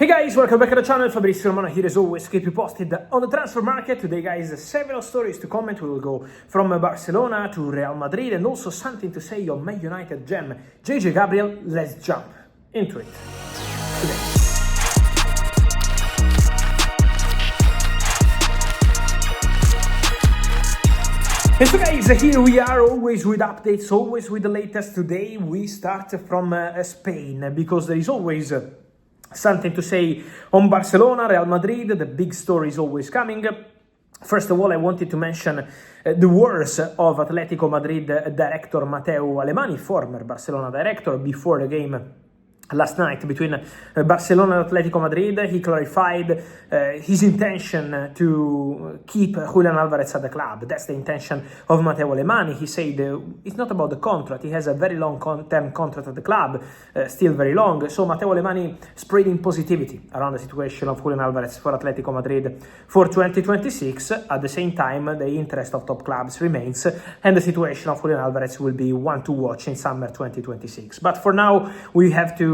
Hey guys, welcome back to the channel. Fabrizio Romano here as always to keep you posted on the transfer market. Today guys, several stories to comment. We will go from Barcelona to Real Madrid and also something to say on Man United gem JJ Gabriel. Let's jump into it today. And so guys, here we are, always with updates, always with the latest. Today we start from Spain because there is always something to say on Barcelona, Real Madrid. The big story is always coming. First of all, I wanted to mention the words of Atletico Madrid director Matteo Alemany, former Barcelona director, before the game last night between Barcelona and Atletico Madrid. He clarified his intention to keep Julián Álvarez at the club. That's the intention of Matteo Alemany. He said it's not about the contract. He has a very long-term contract at the club, still very long. So Matteo Alemany spreading positivity around the situation of Julián Álvarez for Atletico Madrid for 2026. At the same time, the interest of top clubs remains, and the situation of Julián Álvarez will be one to watch in summer 2026. But for now, we have to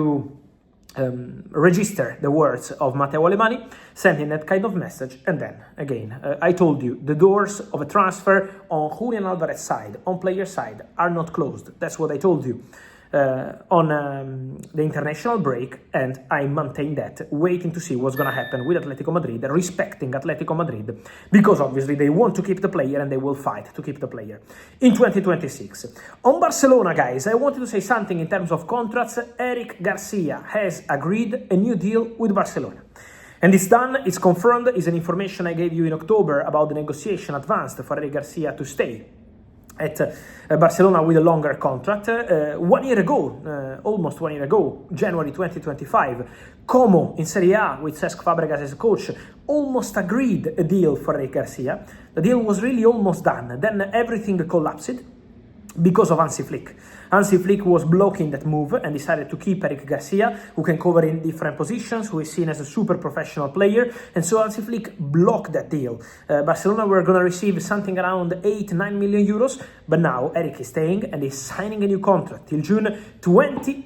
register the words of Matteo Alemany, sending that kind of message. And then again, I told you, the doors of a transfer on Julián Álvarez's side, on player side, are not closed. That's what I told you on the international break, and I maintain that, waiting to see what's going to happen with Atletico Madrid, respecting Atletico Madrid, because obviously they want to keep the player and they will fight to keep the player in 2026. On Barcelona, guys, I wanted to say something in terms of contracts. Eric Garcia has agreed a new deal with Barcelona. And it's done, it's confirmed. It's an information I gave you in October about the negotiation advanced for Eric Garcia to stay at Barcelona with a longer contract. 1 year ago, almost 1 year ago, January 2025, Como in Serie A with Cesc Fabregas as a coach almost agreed a deal for Eric Garcia. The deal was really almost done. Then everything collapsed because of Hansi Flick. Hansi Flick was blocking that move and decided to keep Eric Garcia, who can cover in different positions, who is seen as a super professional player, and so Hansi Flick blocked that deal. Barcelona were going to receive something around 8-9 million euros, but now Eric is staying and is signing a new contract till June 2030.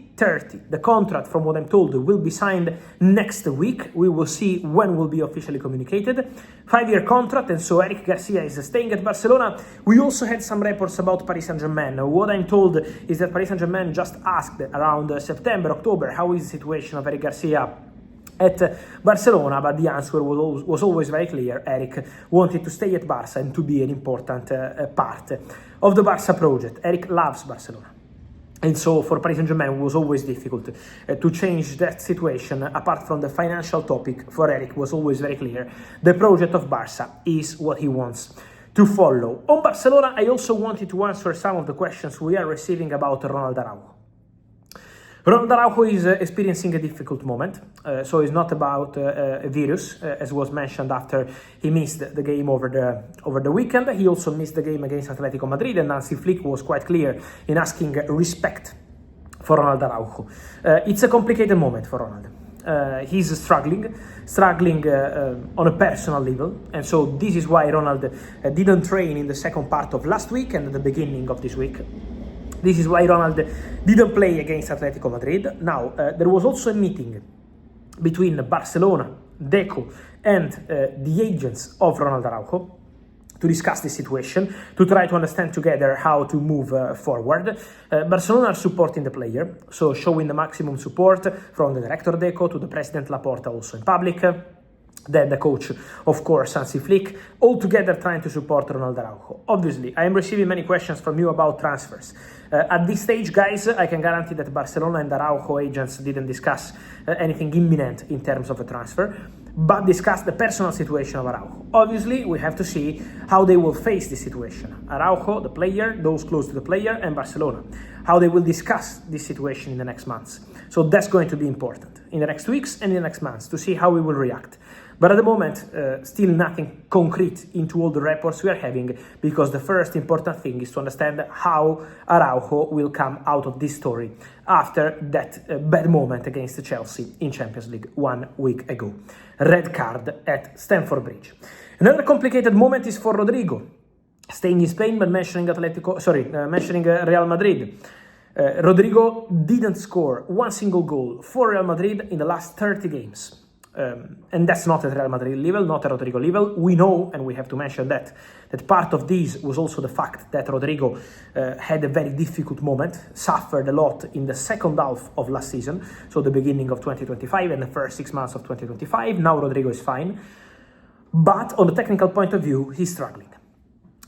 The contract, from what I'm told, will be signed next week. We will see when will be officially communicated. 5-year contract, and so Eric Garcia is staying at Barcelona. We also had some reports about Paris Saint-Germain. What I'm told is that Paris Saint-Germain just asked around September, October, how is the situation of Eric Garcia at Barcelona, but the answer was always very clear. Eric wanted to stay at Barca and to be an important part of the Barca project. Eric loves Barcelona. And so for Paris Saint-Germain, it was always difficult to change that situation. Apart from the financial topic, for Eric was always very clear. The project of Barca is what he wants to follow. On Barcelona, I also wanted to answer some of the questions we are receiving about Ronald Araujo. Ronald Araujo is experiencing a difficult moment, so it's not about a virus, as was mentioned after he missed the game over the weekend. He also missed the game against Atletico Madrid, and Hansi Flick was quite clear in asking respect for Ronald Araujo. It's a complicated moment for Ronald. He's struggling on a personal level, and so this is why Ronald didn't train in the second part of last week and at the beginning of this week. This is why Ronald didn't play against Atletico Madrid. Now, there was also a meeting between Barcelona, Deco, and the agents of Ronald Araujo to discuss the situation, to try to understand together how to move forward. Barcelona are supporting the player, so showing the maximum support from the director Deco to the president Laporta, also in public. Then the coach, of course, Hansi Flick, all together trying to support Ronald Araujo. Obviously, I am receiving many questions from you about transfers. At this stage, guys, I can guarantee that Barcelona and Araujo agents didn't discuss anything imminent in terms of a transfer, but discussed the personal situation of Araujo. Obviously, we have to see how they will face this situation. Araujo, the player, those close to the player, and Barcelona, how they will discuss this situation in the next months. So that's going to be important in the next weeks and in the next months to see how we will react. But at the moment, still nothing concrete into all the reports we are having, because the first important thing is to understand how Araujo will come out of this story after that bad moment against Chelsea in Champions League 1 week ago. Red card at Stamford Bridge. Another complicated moment is for Rodrygo, staying in Spain but mentioning Real Madrid. Rodrygo didn't score one single goal for Real Madrid in the last 30 games. And that's not at Real Madrid level, not at Rodrygo level. We know, and we have to mention that part of this was also the fact that Rodrygo had a very difficult moment, suffered a lot in the second half of last season, so the beginning of 2025 and the first 6 months of 2025. Now Rodrygo is fine, but on the technical point of view, he's struggling.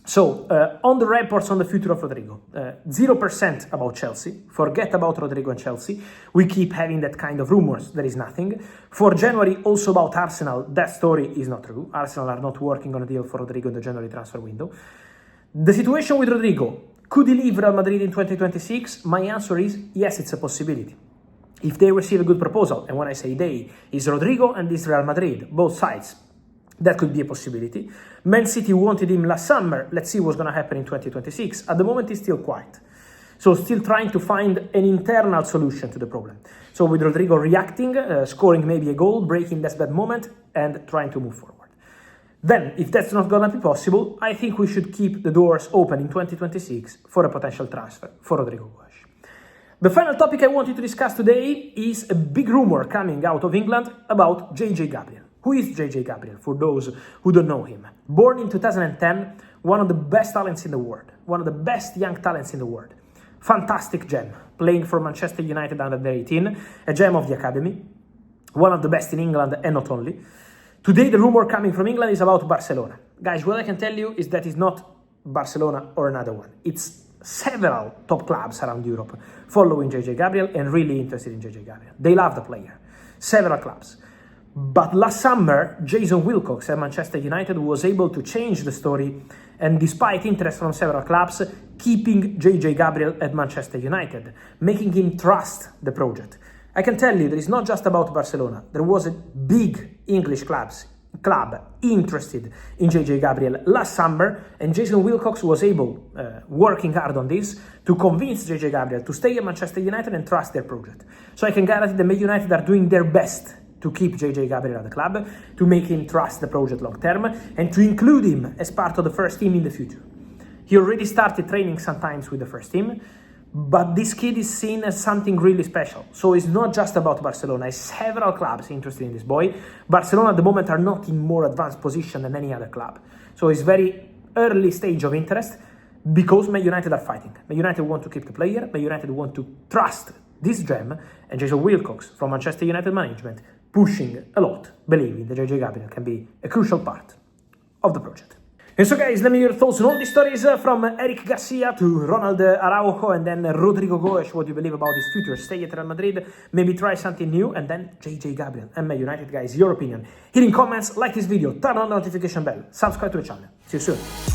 So, on the reports on the future of Rodrygo, 0% about Chelsea. Forget about Rodrygo and Chelsea. We keep having that kind of rumors. There is nothing. For January, also about Arsenal, that story is not true. Arsenal are not working on a deal for Rodrygo in the January transfer window. The situation with Rodrygo, could he leave Real Madrid in 2026? My answer is yes, it's a possibility. If they receive a good proposal, and when I say they, is Rodrygo and is Real Madrid, both sides. That could be a possibility. Man City wanted him last summer. Let's see what's going to happen in 2026. At the moment, he's still quiet. So still trying to find an internal solution to the problem. So with Rodrygo reacting, scoring maybe a goal, breaking that bad moment, and trying to move forward. Then, if that's not going to be possible, I think we should keep the doors open in 2026 for a potential transfer for Rodrygo'S. The final topic I wanted to discuss today is a big rumor coming out of England about JJ Gabriel. Who is JJ Gabriel, for those who don't know him? Born in 2010, one of the best talents in the world, one of the best young talents in the world. Fantastic gem, playing for Manchester United under 18, a gem of the academy, one of the best in England and not only. Today the rumor coming from England is about Barcelona. Guys, what I can tell you is that it's not Barcelona or another one. It's several top clubs around Europe following JJ Gabriel and really interested in JJ Gabriel. They love the player. Several clubs. But last summer, Jason Wilcox at Manchester United was able to change the story and, despite interest from several clubs, keeping JJ Gabriel at Manchester United, making him trust the project. I can tell you that it's not just about Barcelona. There was a big English club interested in JJ Gabriel last summer, and Jason Wilcox was able, working hard on this, to convince JJ Gabriel to stay at Manchester United and trust their project. So I can guarantee that Man United are doing their best to keep JJ Gabriel at the club, to make him trust the project long term, and to include him as part of the first team in the future. He already started training sometimes with the first team, but this kid is seen as something really special. So it's not just about Barcelona, it's several clubs interested in this boy. Barcelona at the moment are not in more advanced position than any other club. So it's very early stage of interest, because Man United are fighting. Man United want to keep the player, Man United want to trust this gem, and Jason Wilcox from Manchester United management pushing a lot, believing that JJ Gabriel can be a crucial part of the project. And so guys, let me hear your thoughts on all these stories from Eric Garcia to Ronald Araujo and then Rodrygo'S. What do you believe about his future? Stay at Real Madrid, maybe try something new, and then JJ Gabriel and Man United. Guys, your opinion here in comments. Like this video, turn on the notification bell, subscribe to the channel. See you soon.